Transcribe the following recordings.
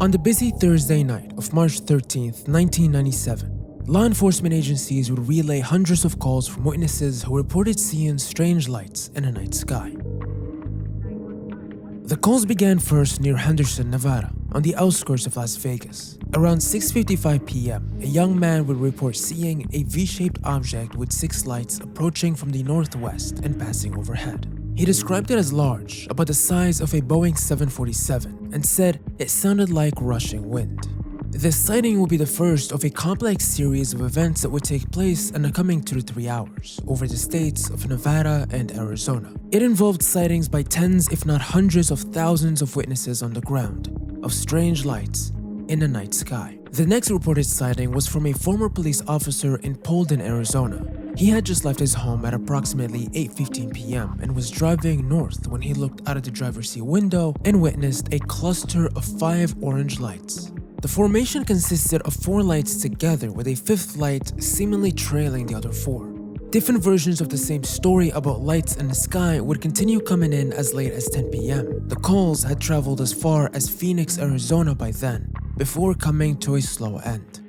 On the busy Thursday night of March 13th, 1997, law enforcement agencies would relay hundreds of calls from witnesses who reported seeing strange lights in the night sky. The calls began first near Henderson, Nevada, on the outskirts of Las Vegas. Around 6:55 p.m., a young man would report seeing a V-shaped object with 6 lights approaching from the northwest and passing overhead. He described it as large, about the size of a Boeing 747, and said it sounded like rushing wind. This sighting would be the first of a complex series of events that would take place in the coming 2 to 3 hours over the states of Nevada and Arizona. It involved sightings by tens if not hundreds of thousands of witnesses on the ground of strange lights in the night sky. The next reported sighting was from a former police officer in Polden, Arizona. He had just left his home at approximately 8:15 p.m. and was driving north when he looked out of the driver's seat window and witnessed a cluster of 5 orange lights. The formation consisted of 4 lights together with a 5th light seemingly trailing the other 4. Different versions of the same story about lights in the sky would continue coming in as late as 10 p.m. The calls had traveled as far as Phoenix, Arizona by then, before coming to a slow end.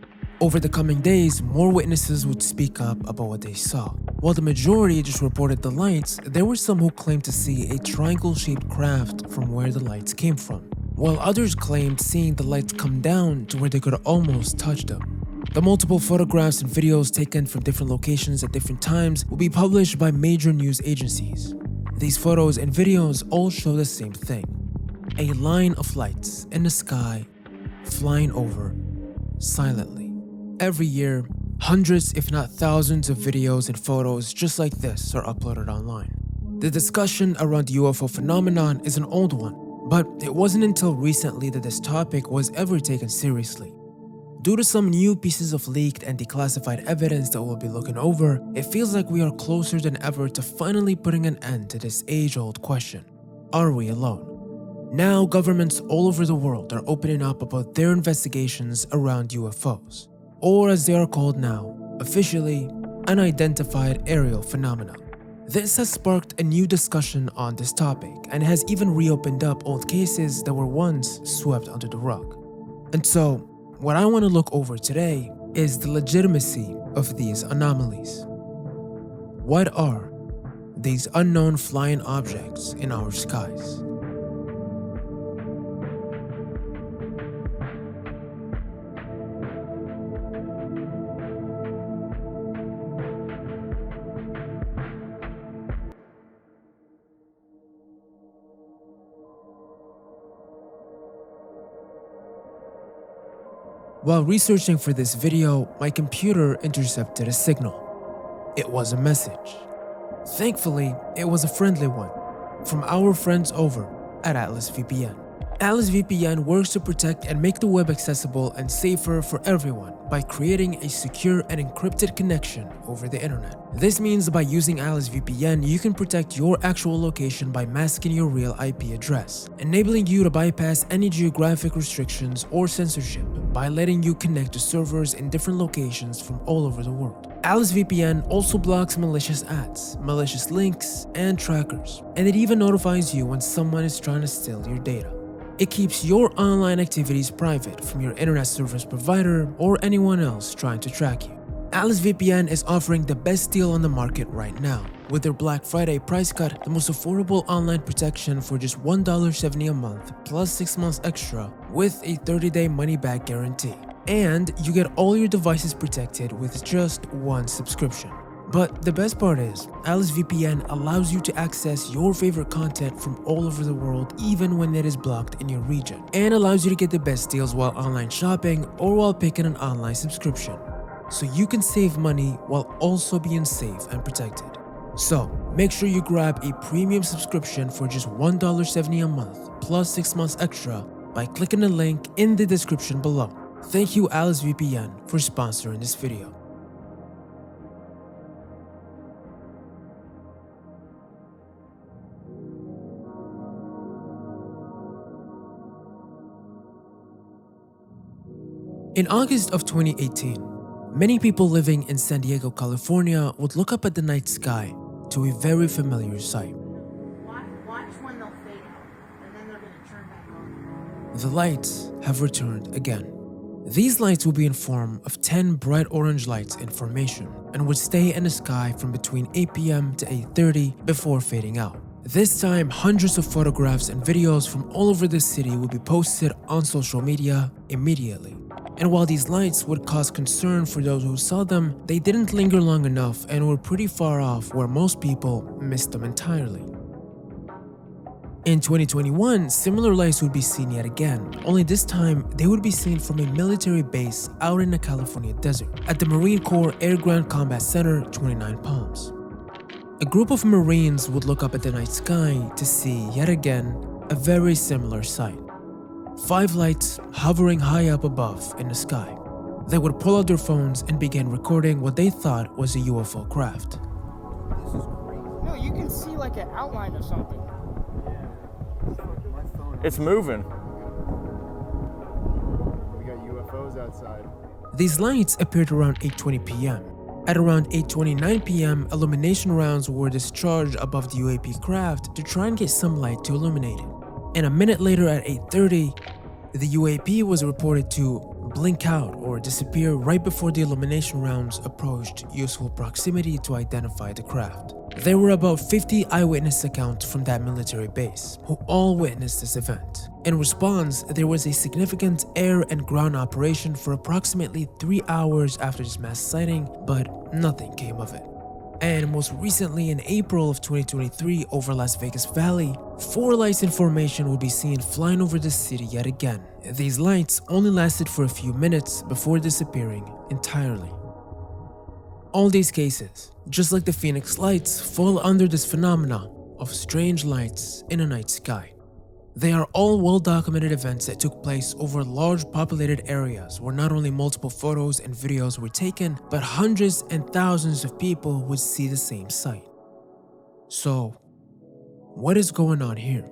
Over the coming days, more witnesses would speak up about what they saw. While the majority just reported the lights, there were some who claimed to see a triangle-shaped craft from where the lights came from, while others claimed seeing the lights come down to where they could almost touch them. The multiple photographs and videos taken from different locations at different times will be published by major news agencies. These photos and videos all show the same thing: a line of lights in the sky flying over silently. Every year, hundreds if not thousands of videos and photos just like this are uploaded online. The discussion around the UFO phenomenon is an old one, but it wasn't until recently that this topic was ever taken seriously. Due to some new pieces of leaked and declassified evidence that we'll be looking over, it feels like we are closer than ever to finally putting an end to this age-old question: are we alone? Now, governments all over the world are opening up about their investigations around UFOs, or as they are called now, officially, Unidentified Arial Phenomenoa. This has sparked a new discussion on this topic and has even reopened up old cases that were once swept under the rug. And so, what I want to look over today is the legitimacy of these anomalies. What are these unknown flying objects in our skies? While researching for this video, my computer intercepted a signal. It was a message. Thankfully, it was a friendly one from our friends over at Atlas VPN. Atlas VPN works to protect and make the web accessible and safer for everyone by creating a secure and encrypted connection over the internet. This means by using Atlas VPN, you can protect your actual location by masking your real IP address, enabling you to bypass any geographic restrictions or censorship by letting you connect to servers in different locations from all over the world. Atlas VPN also blocks malicious ads, malicious links, and trackers, and it even notifies you when someone is trying to steal your data. It keeps your online activities private from your internet service provider or anyone else trying to track you. Atlas VPN is offering the best deal on the market right now. With their Black Friday price cut, the most affordable online protection for just $1.70 a month plus 6 months extra with a 30-day money-back guarantee. And you get all your devices protected with just one subscription. But the best part is, Atlas VPN allows you to access your favorite content from all over the world even when it is blocked in your region, and allows you to get the best deals while online shopping or while picking an online subscription. So you can save money while also being safe and protected. So make sure you grab a premium subscription for just $1.70 a month plus 6 months extra by clicking the link in the description below. Thank you Atlas VPN for sponsoring this video. In August of 2018, many people living in San Diego, California would look up at the night sky to a very familiar sight. Watch when they'll fade out. The lights have returned again. These lights will be in form of 10 bright orange lights in formation and would stay in the sky from between 8 p.m. to 8:30 before fading out. This time, hundreds of photographs and videos from all over the city will be posted on social media immediately. And while these lights would cause concern for those who saw them, they didn't linger long enough and were pretty far off where most people missed them entirely. In 2021, similar lights would be seen yet again, only this time they would be seen from a military base out in the California desert, at the Marine Corps Air Ground Combat Center, 29 Palms. A group of Marines would look up at the night sky to see, yet again, a very similar sight. 5 lights hovering high up above in the sky. They would pull out their phones and begin recording what they thought was a UFO craft. This is crazy. No, you can see like an outline of something. It's moving. We got UFOs outside. These lights appeared around 8:20 p.m. At around 8:29 p.m., illumination rounds were discharged above the UAP craft to try and get some light to illuminate it. And a minute later at 8:30, the UAP was reported to blink out or disappear right before the illumination rounds approached useful proximity to identify the craft. There were about 50 eyewitness accounts from that military base, who all witnessed this event. In response, there was a significant air and ground operation for approximately 3 hours after this mass sighting, but nothing came of it. And most recently in April of 2023 over Las Vegas Valley, 4 lights in formation would be seen flying over the city yet again. These lights only lasted for a few minutes before disappearing entirely. All these cases, just like the Phoenix lights, fall under this phenomena of strange lights in a night sky. They are all well-documented events that took place over large populated areas where not only multiple photos and videos were taken, but hundreds and thousands of people would see the same sight. So, what is going on here?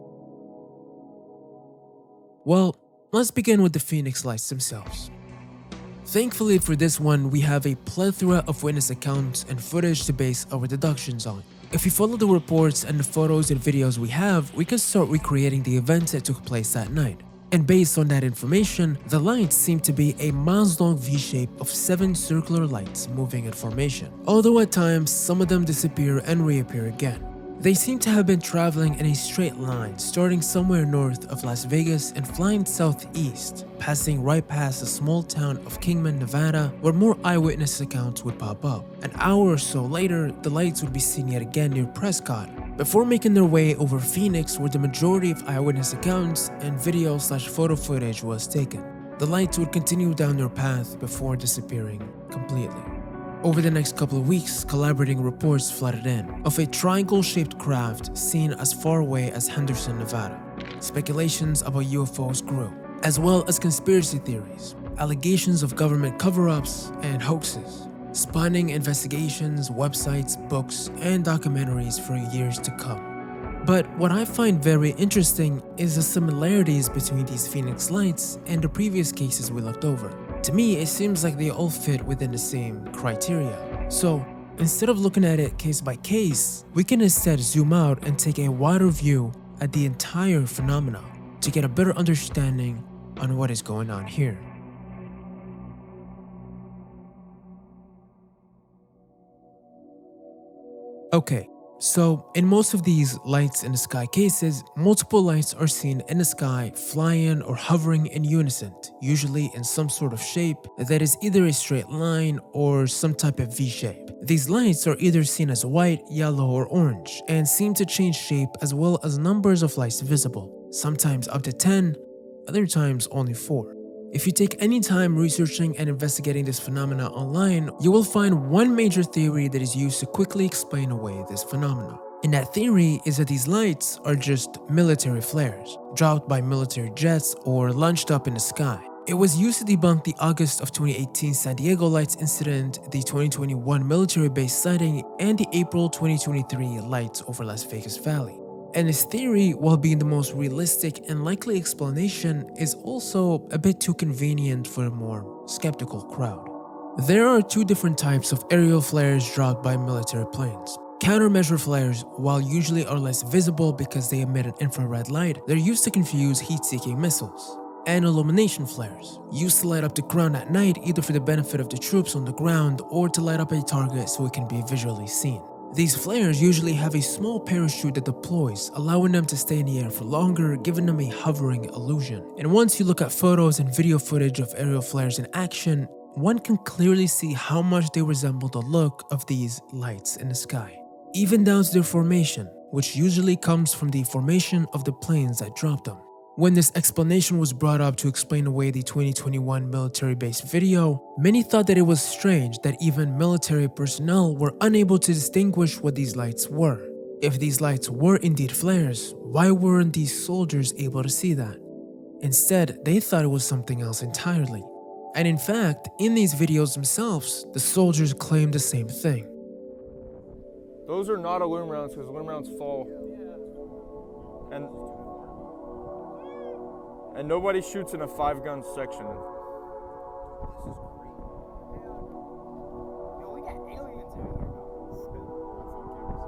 Well, let's begin with the Phoenix lights themselves. Thankfully for this one, we have a plethora of witness accounts and footage to base our deductions on. If we follow the reports and the photos and videos we have, we can start recreating the events that took place that night. And based on that information, the lights seem to be a miles-long V-shape of 7 circular lights moving in formation, although at times some of them disappear and reappear again. They seem to have been traveling in a straight line, starting somewhere north of Las Vegas and flying southeast, passing right past the small town of Kingman, Nevada, where more eyewitness accounts would pop up. An hour or so later, the lights would be seen yet again near Prescott, before making their way over Phoenix, where the majority of eyewitness accounts and video/photo footage was taken. The lights would continue down their path before disappearing completely. Over the next couple of weeks, collaborating reports flooded in of a triangle-shaped craft seen as far away as Henderson, Nevada. Speculations about UFOs grew, as well as conspiracy theories, allegations of government cover-ups and hoaxes, spanning investigations, websites, books, and documentaries for years to come. But what I find very interesting is the similarities between these Phoenix lights and the previous cases we looked over. To me, it seems like they all fit within the same criteria. So, instead of looking at it case by case, we can instead zoom out and take a wider view at the entire phenomena to get a better understanding on what is going on here. Okay, so in most of these lights in the sky cases, multiple lights are seen in the sky flying or hovering in unison, usually in some sort of shape that is either a straight line or some type of V-shape. These lights are either seen as white, yellow, or orange, and seem to change shape as well as numbers of lights visible, sometimes up to 10, other times only 4. If you take any time researching and investigating this phenomena online, you will find one major theory that is used to quickly explain away this phenomena. And that theory is that these lights are just military flares, dropped by military jets or launched up in the sky. It was used to debunk the August of 2018 San Diego lights incident, the 2021 military base sighting, and the April 2023 lights over Las Vegas Valley. And this theory, while being the most realistic and likely explanation, is also a bit too convenient for a more skeptical crowd. There are 2 different types of aerial flares dropped by military planes. Countermeasure flares, while usually are less visible because they emit an infrared light, they're used to confuse heat-seeking missiles. And illumination flares, used to light up the ground at night either for the benefit of the troops on the ground or to light up a target so it can be visually seen. These flares usually have a small parachute that deploys, allowing them to stay in the air for longer, giving them a hovering illusion. And once you look at photos and video footage of aerial flares in action, one can clearly see how much they resemble the look of these lights in the sky. Even down to their formation, which usually comes from the formation of the planes that dropped them. When this explanation was brought up to explain away the 2021 military-based video, many thought that it was strange that even military personnel were unable to distinguish what these lights were. If these lights were indeed flares, why weren't these soldiers able to see that? Instead, they thought it was something else entirely. And in fact, in these videos themselves, the soldiers claimed the same thing. Those are not aluminum rounds because aluminum rounds fall. And nobody shoots in a 5-gun section. Yo, we got aliens out here.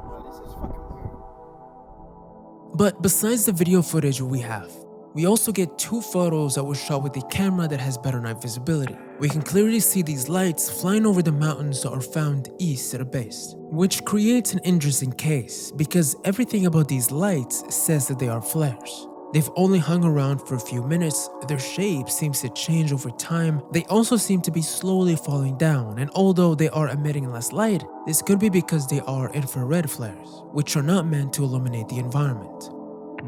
Bro, this is fucking weird. But besides the video footage we have, we also get 2 photos that were shot with a camera that has better night visibility. We can clearly see these lights flying over the mountains that are found east of the base, which creates an interesting case because everything about these lights says that they are flares. They've only hung around for a few minutes, their shape seems to change over time, they also seem to be slowly falling down, and although they are emitting less light, this could be because they are infrared flares, which are not meant to illuminate the environment.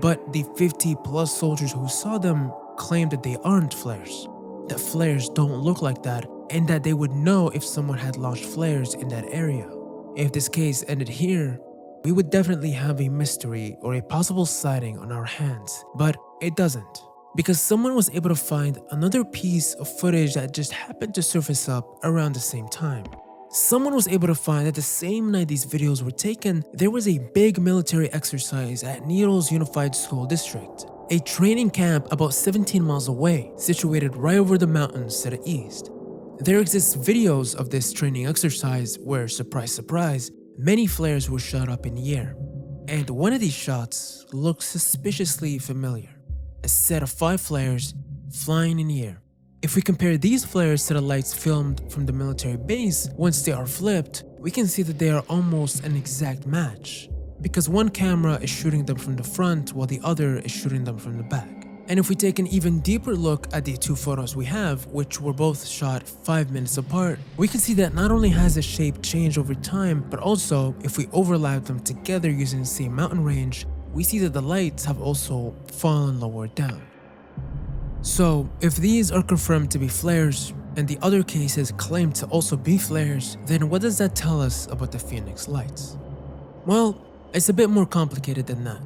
But the 50+ soldiers who saw them claimed that they aren't flares, that flares don't look like that, and that they would know if someone had launched flares in that area. If this case ended here, we would definitely have a mystery or a possible sighting on our hands, but it doesn't, because someone was able to find another piece of footage that just happened to surface up around the same time. Someone was able to find that the same night these videos were taken, there was a big military exercise at Nihil's Unified School District, a training camp about 17 miles away, situated right over the mountains to the east. There exists videos of this training exercise where, surprise surprise, many flares were shot up in the air, and one of these shots looks suspiciously familiar. A set of 5 flares flying in the air. If we compare these flares to the lights filmed from the military base, once they are flipped, we can see that they are almost an exact match, because one camera is shooting them from the front while the other is shooting them from the back. And if we take an even deeper look at the 2 photos we have, which were both shot 5 minutes apart, we can see that not only has the shape changed over time, but also if we overlap them together using the same mountain range, we see that the lights have also fallen lower down. So if these are confirmed to be flares, and the other cases claim to also be flares, then what does that tell us about the Phoenix lights? Well, it's a bit more complicated than that.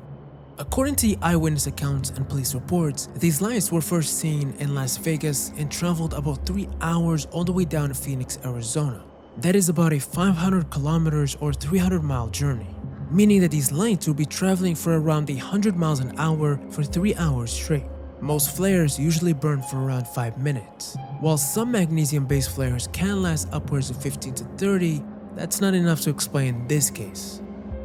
According to the eyewitness accounts and police reports, these lights were first seen in Las Vegas and traveled about 3 hours all the way down to Phoenix, Arizona. That is about a 500 kilometers or 300-mile journey, meaning that these lights will be traveling for around 100 miles an hour for 3 hours straight. Most flares usually burn for around 5 minutes. While some magnesium-based flares can last upwards of 15 to 30, that's not enough to explain this case.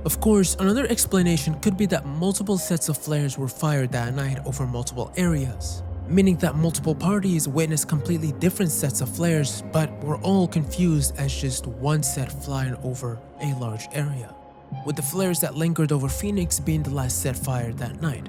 Of course, another explanation could be that multiple sets of flares were fired that night over multiple areas, meaning that multiple parties witnessed completely different sets of flares but were all confused as just one set flying over a large area, with the flares that lingered over Phoenix being the last set fired that night.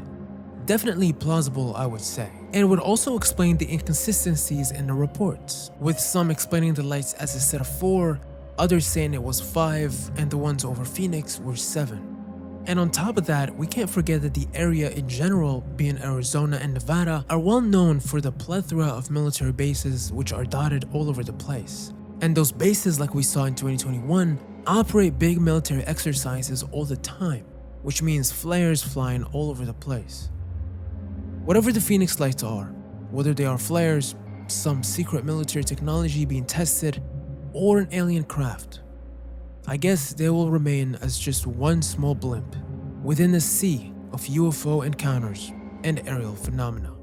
Definitely plausible, I would say, and would also explain the inconsistencies in the reports, with some explaining the lights as a set of 4, others saying it was 5, and the ones over Phoenix were 7. And on top of that, we can't forget that the area in general, being Arizona and Nevada, are well known for the plethora of military bases which are dotted all over the place. And those bases, like we saw in 2021, operate big military exercises all the time, which means flares flying all over the place. Whatever the Phoenix lights are, whether they are flares, some secret military technology being tested, or an alien craft, I guess they will remain as just one small blimp within the sea of UFO encounters and aerial phenomena.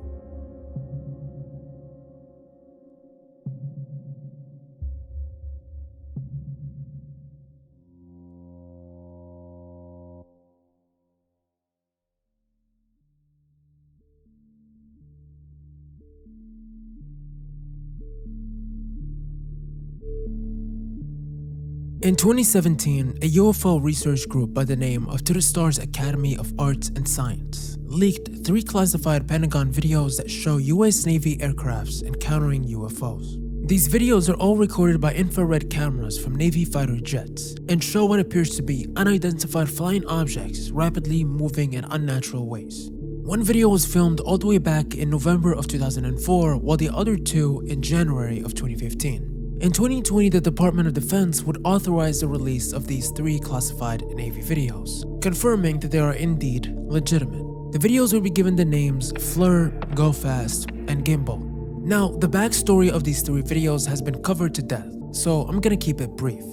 In 2017, a UFO research group by the name of To the Stars Academy of Arts and Science leaked 3 classified Pentagon videos that show US Navy aircrafts encountering UFOs. These videos are all recorded by infrared cameras from Navy fighter jets and show what appears to be unidentified flying objects rapidly moving in unnatural ways. One video was filmed all the way back in November of 2004, while the other 2 in January of 2015. In 2020, the Department of Defense would authorize the release of these 3 classified Navy videos, confirming that they are indeed legitimate. The videos will be given the names Fleur, Go Fast, and Gimbal. Now, the backstory of these 3 videos has been covered to death, so I'm gonna keep it brief.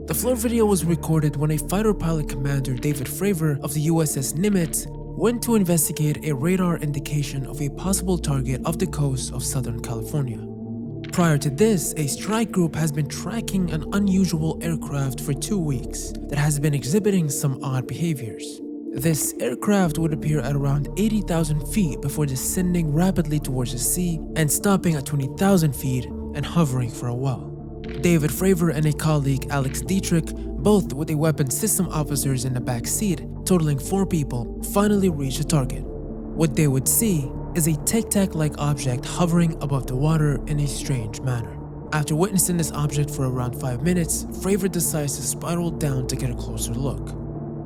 The Fleur video was recorded when a fighter pilot commander, David Fravor of the USS Nimitz, went to investigate a radar indication of a possible target off the coast of Southern California. Prior to this, a strike group has been tracking an unusual aircraft for 2 weeks that has been exhibiting some odd behaviors. This aircraft would appear at around 80,000 feet before descending rapidly towards the sea and stopping at 20,000 feet and hovering for a while. David Fravor and a colleague, Alex Dietrich, both with a weapons system officers in the back seat, totaling 4 people, finally reached the target. What they would see is a tic-tac-like object hovering above the water in a strange manner. After witnessing this object for around 5 minutes, Fravor decides to spiral down to get a closer look.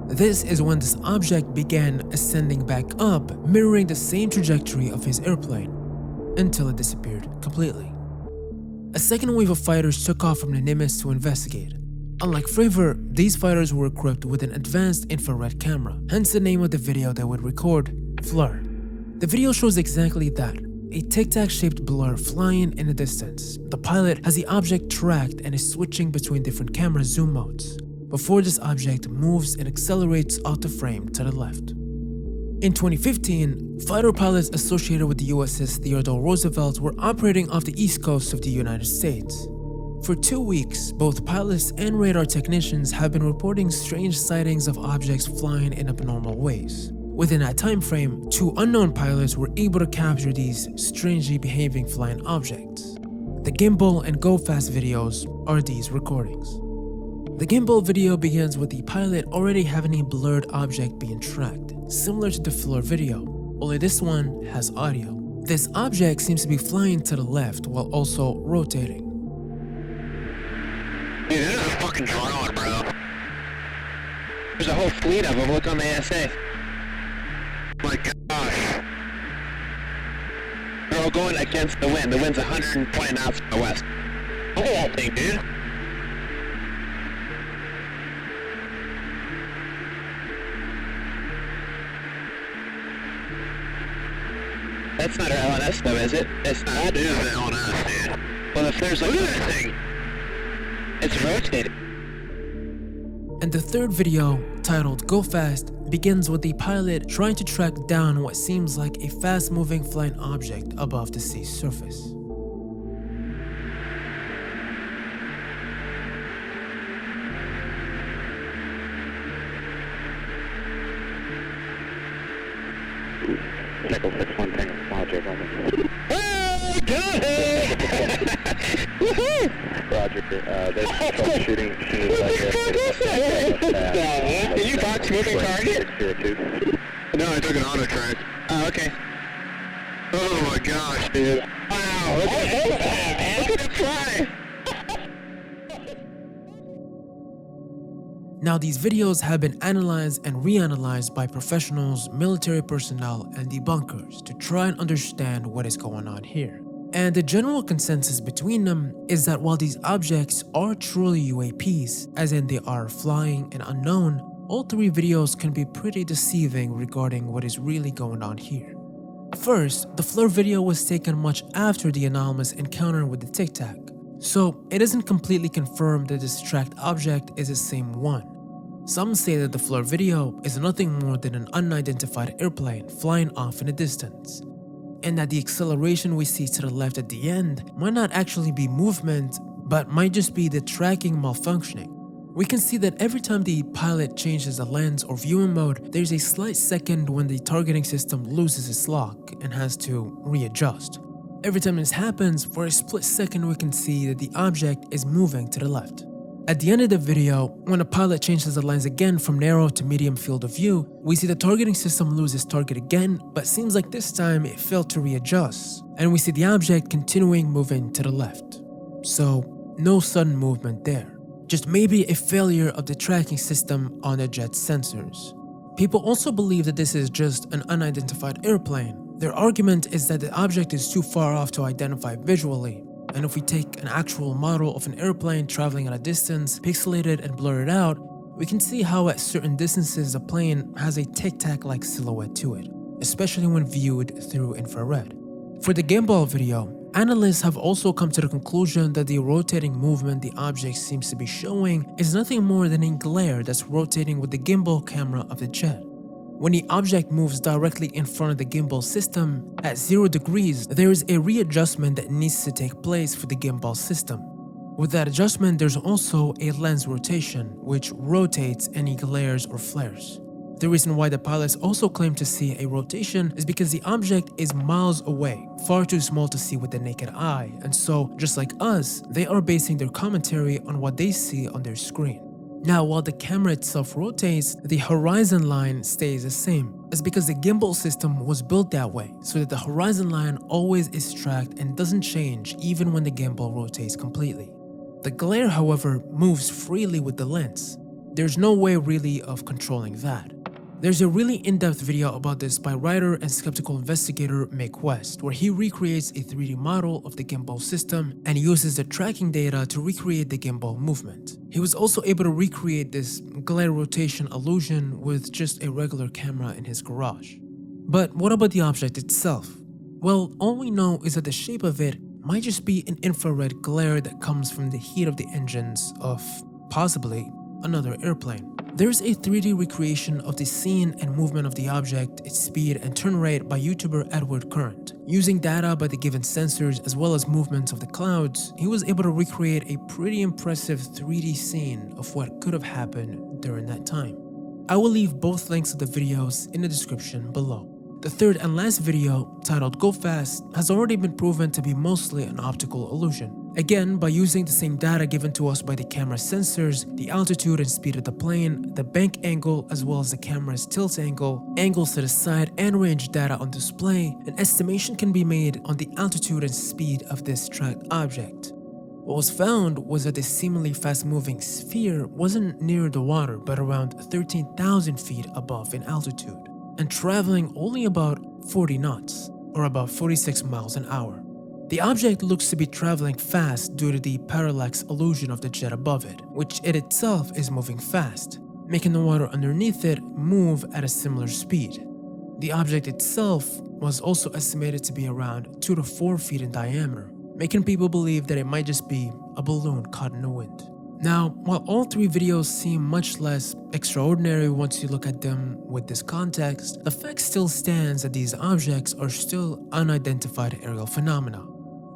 This is when this object began ascending back up, mirroring the same trajectory of his airplane, until it disappeared completely. A second wave of fighters took off from the Nimitz to investigate. Unlike Fravor, these fighters were equipped with an advanced infrared camera, hence the name of the video they would record, Fleur. The video shows exactly that, a tic-tac-shaped blur flying in the distance. The pilot has the object tracked and is switching between different camera zoom modes, before this object moves and accelerates out the frame to the left. In 2015, fighter pilots associated with the USS Theodore Roosevelt were operating off the east coast of the United States. For 2 weeks, both pilots and radar technicians have been reporting strange sightings of objects flying in abnormal ways. Within that time frame, 2 unknown pilots were able to capture these strangely behaving flying objects. The Gimbal and Go Fast videos are these recordings. The Gimbal video begins with the pilot already having a blurred object being tracked, similar to the Fleur video, only this one has audio. This object seems to be flying to the left while also rotating. Dude, this is a fucking drone, bro. There's a whole fleet of them. Look on the ASA. My gosh. They're all going against the wind. The wind's 120 knots from the west. Look at that thing, dude. That's not our LNS though, is it? It's not. That is the LNS, dude. Well, if there's like... Look at that thing! It's rotating. And the third video, titled Go Fast, begins with the pilot trying to track down what seems like a fast-moving flying object above the sea's surface. Nickel 6-1 Tango, small J Roman. Oh, got it! Woohoo! Roger, there's troubleshooting as soon as I get... Did you box moving target? No, I took an auto track. Oh, okay. Oh my gosh, dude. Wow, look at that, man. Look at it fly! Now, these videos have been analyzed and reanalyzed by professionals, military personnel, and debunkers to try and understand what is going on here. And the general consensus between them is that while these objects are truly UAPs, as in they are flying and unknown, all 3 videos can be pretty deceiving regarding what is really going on here. First, the Fleur video was taken much after the anomalous encounter with the Tic Tac, so it isn't completely confirmed that this tracked object is the same one. Some say that the Fleur video is nothing more than an unidentified airplane flying off in the distance, and that the acceleration we see to the left at the end might not actually be movement, but might just be the tracking malfunctioning. We can see that every time the pilot changes the lens or viewing mode, there's a slight second when the targeting system loses its lock and has to readjust. Every time this happens, for a split second we can see that the object is moving to the left. At the end of the video, when a pilot changes the lens again from narrow to medium field of view, we see the targeting system lose its target again, but seems like this time it failed to readjust, and we see the object continuing moving to the left. So, no sudden movement there. Just maybe a failure of the tracking system on the jet's sensors. People also believe that this is just an unidentified airplane. Their argument is that the object is too far off to identify visually. And if we take an actual model of an airplane traveling at a distance, pixelated and blurred out, we can see how at certain distances the plane has a tic-tac-like silhouette to it, especially when viewed through infrared. For the gimbal video, analysts have also come to the conclusion that the rotating movement the object seems to be showing is nothing more than a glare that's rotating with the gimbal camera of the jet. When the object moves directly in front of the gimbal system, at 0 degrees, there is a readjustment that needs to take place for the gimbal system. With that adjustment, there's also a lens rotation, which rotates any glares or flares. The reason why the pilots also claim to see a rotation is because the object is miles away, far too small to see with the naked eye, and so, just like us, they are basing their commentary on what they see on their screen. Now, while the camera itself rotates, the horizon line stays the same. It's because the gimbal system was built that way, so that the horizon line always is tracked and doesn't change even when the gimbal rotates completely. The glare, however, moves freely with the lens. There's no way really of controlling that. There's a really in-depth video about this by writer and skeptical investigator Mick West, where he recreates a 3D model of the gimbal system and uses the tracking data to recreate the gimbal movement. He was also able to recreate this glare rotation illusion with just a regular camera in his garage. But what about the object itself? Well, all we know is that the shape of it might just be an infrared glare that comes from the heat of the engines of, possibly, another airplane. There's a 3D recreation of the scene and movement of the object, its speed and turn rate by YouTuber Edward Current. Using data by the given sensors as well as movements of the clouds, he was able to recreate a pretty impressive 3D scene of what could have happened during that time. I will leave both links of the videos in the description below. The third and last video, titled Go Fast, has already been proven to be mostly an optical illusion. Again, by using the same data given to us by the camera sensors, the altitude and speed of the plane, the bank angle as well as the camera's tilt angle, angles to the side and range data on display, an estimation can be made on the altitude and speed of this tracked object. What was found was that the seemingly fast-moving sphere wasn't near the water but around 13,000 feet above in altitude, and traveling only about 40 knots, or about 46 miles an hour. The object looks to be traveling fast due to the parallax illusion of the jet above it, which it itself is moving fast, making the water underneath it move at a similar speed. The object itself was also estimated to be around 2 to 4 feet in diameter, making people believe that it might just be a balloon caught in the wind. Now, while all three videos seem much less extraordinary once you look at them with this context, the fact still stands that these objects are still unidentified aerial phenomena.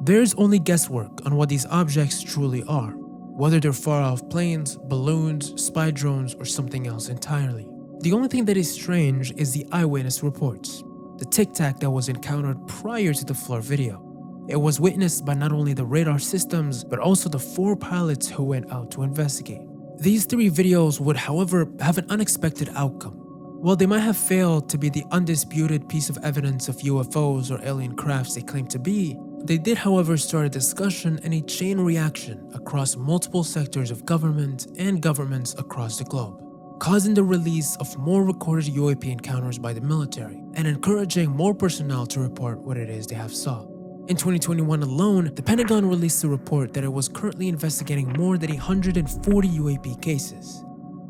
There's only guesswork on what these objects truly are, whether they're far-off planes, balloons, spy drones, or something else entirely. The only thing that is strange is the eyewitness reports, the tic-tac that was encountered prior to the floor video. It was witnessed by not only the radar systems, but also the 4 pilots who went out to investigate. These 3 videos would, however, have an unexpected outcome. While they might have failed to be the undisputed piece of evidence of UFOs or alien crafts they claim to be, they did, however, start a discussion and a chain reaction across multiple sectors of government and governments across the globe, causing the release of more recorded UAP encounters by the military and encouraging more personnel to report what it is they have saw. In 2021 alone, the Pentagon released a report that it was currently investigating more than 140 UAP cases,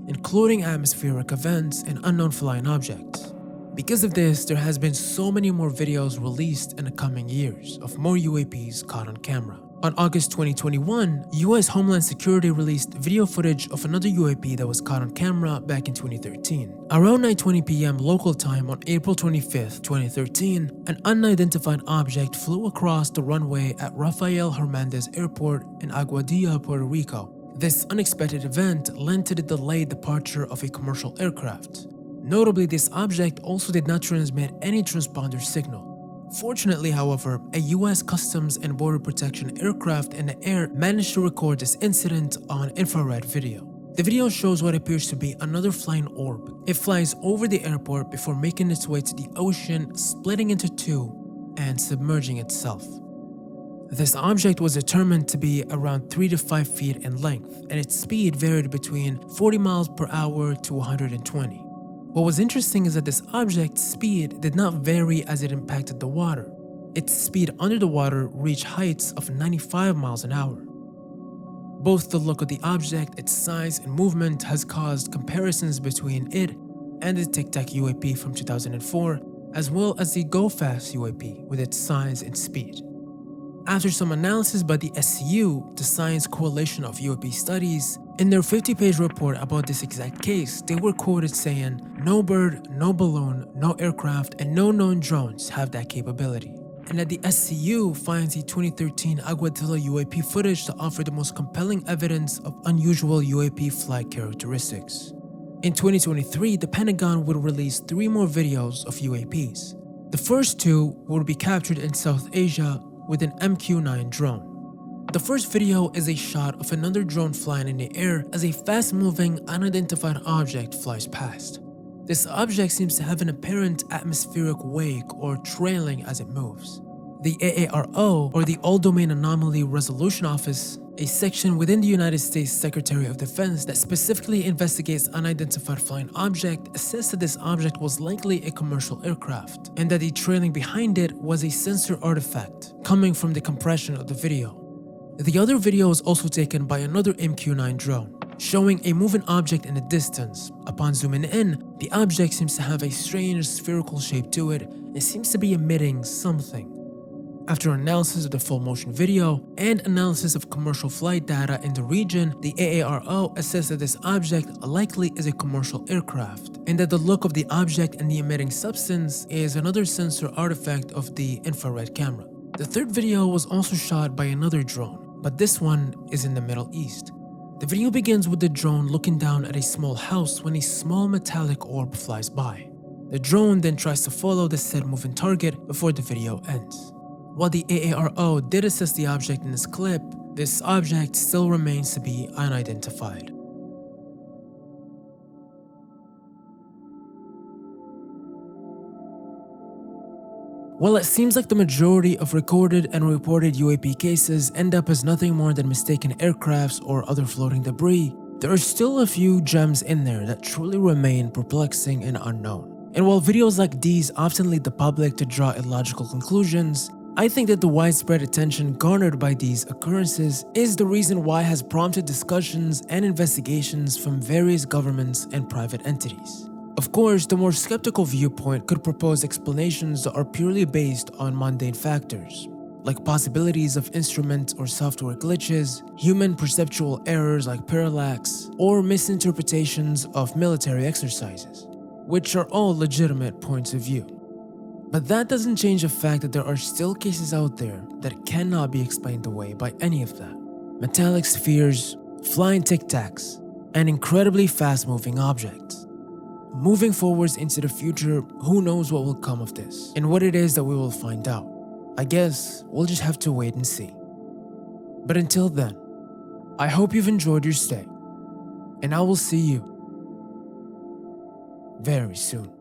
including atmospheric events and unknown flying objects. Because of this, there has been so many more videos released in the coming years of more UAPs caught on camera. On August 2021, US Homeland Security released video footage of another UAP that was caught on camera back in 2013. Around 9:20 p.m. local time on April 25, 2013, an unidentified object flew across the runway at Rafael Hernandez Airport in Aguadilla, Puerto Rico. This unexpected event led to the delayed departure of a commercial aircraft. Notably, this object also did not transmit any transponder signal. Fortunately, however, a US Customs and Border Protection aircraft in the air managed to record this incident on infrared video. The video shows what appears to be another flying orb. It flies over the airport before making its way to the ocean, splitting into two and submerging itself. This object was determined to be around 3 to 5 feet in length, and its speed varied between 40 miles per hour to 120. What was interesting is that this object's speed did not vary as it impacted the water. Its speed under the water reached heights of 95 miles an hour. Both the look of the object, its size, and movement has caused comparisons between it and the Tic Tac UAP from 2004, as well as the Go Fast UAP with its size and speed. After some analysis by the SCU, the Science Coalition of UAP Studies, in their 50-page report about this exact case, they were quoted saying, "No bird, no balloon, no aircraft, and no known drones have that capability." And that the SCU finds the 2013 Aguadilla UAP footage to offer the most compelling evidence of unusual UAP flight characteristics. In 2023, the Pentagon would release 3 more videos of UAPs. The first 2 would be captured in South Asia with an MQ-9 drone. The first video is a shot of another drone flying in the air as a fast-moving, unidentified object flies past. This object seems to have an apparent atmospheric wake or trailing as it moves. The AARO, or the All-Domain Anomaly Resolution Office, a section within the United States Secretary of Defense that specifically investigates unidentified flying object, assessed that this object was likely a commercial aircraft, and that the trailing behind it was a sensor artifact coming from the compression of the video. The other video was also taken by another MQ-9 drone, showing a moving object in the distance. Upon zooming in, the object seems to have a strange spherical shape to it and seems to be emitting something. After analysis of the full motion video and analysis of commercial flight data in the region, the AARO assessed that this object likely is a commercial aircraft, and that the look of the object and the emitting substance is another sensor artifact of the infrared camera. The third video was also shot by another drone, but this one is in the Middle East. The video begins with the drone looking down at a small house when a small metallic orb flies by. The drone then tries to follow the said moving target before the video ends. While the AARO did assess the object in this clip, this object still remains to be unidentified. While it seems like the majority of recorded and reported UAP cases end up as nothing more than mistaken aircrafts or other floating debris, there are still a few gems in there that truly remain perplexing and unknown. And while videos like these often lead the public to draw illogical conclusions, I think that the widespread attention garnered by these occurrences is the reason why it has prompted discussions and investigations from various governments and private entities. Of course, the more skeptical viewpoint could propose explanations that are purely based on mundane factors, like possibilities of instrument or software glitches, human perceptual errors like parallax, or misinterpretations of military exercises, which are all legitimate points of view. But that doesn't change the fact that there are still cases out there that cannot be explained away by any of that. Metallic spheres, flying tic-tacs, and incredibly fast-moving objects. Moving forwards into the future, who knows what will come of this, and what it is that we will find out. I guess we'll just have to wait and see. But until then, I hope you've enjoyed your stay, and I will see you very soon.